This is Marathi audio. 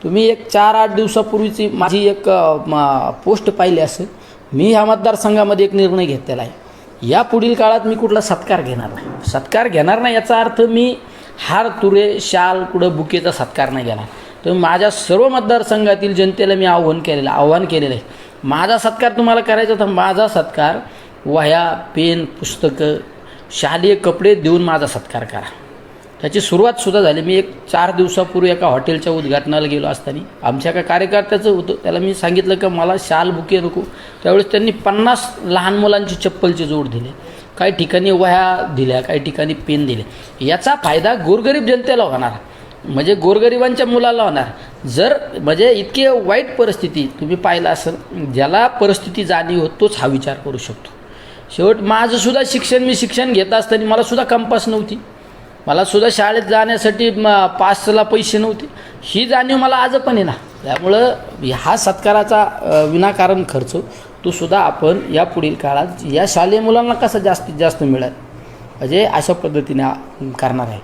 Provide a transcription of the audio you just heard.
तुम्ही एक 4-8 दिवसापूर्वीची माझी एक पोस्ट पाहिली असेल. मी ह्या मतदारसंघामध्ये एक निर्णय घेतलेला आहे. या पुढील काळात मी कुठला सत्कार घेणार नाही. सत्कार घेणार नाही याचा अर्थ मी हार तुरे शाल कुठं बुकेचा सत्कार नाही घेणार. तर माझ्या सर्व मतदारसंघातील जनतेला मी आव्हान केलेलं आहे. माझा सत्कार तुम्हाला करायचा तर माझा सत्कार वह्या पेन पुस्तकं शालेय कपडे देऊन माझा सत्कार करा. त्याची सुरुवातसुद्धा झाली. मी एक 4 दिवसापूर्वी एका हॉटेलच्या उद्घाटनाला गेलो असताना आमच्या एका कार्यकर्त्याचं होतं. त्याला मी सांगितलं की मला शाल बुके नको. त्यावेळेस त्यांनी 50 लहान मुलांची चप्पलची जोड दिले, काही ठिकाणी वह्या दिल्या, काही ठिकाणी पेन दिले. याचा फायदा गोरगरीब जनतेला होणार, म्हणजे गोरगरिबांच्या मुलाला होणार. जर म्हणजे इतकी वाईट परिस्थिती तुम्ही पाहिलं असेल, ज्याला परिस्थिती जाणीव होत तोच हा विचार करू शकतो. शेवट माझंसुद्धा मी शिक्षण घेत असताना मलासुद्धा कंपास नव्हती, मलासुद्धा शाळेत जाण्यासाठी पासला पैसे नव्हते. ही जाणीव मला आज पण आहे ना. त्यामुळं हा सत्काराचा विनाकारण खर्च तो सुद्धा आपण या पुढील काळात या शालेय मुलांना कसा जास्तीत जास्त मिळेल म्हणजे अशा पद्धतीने करणार आहे.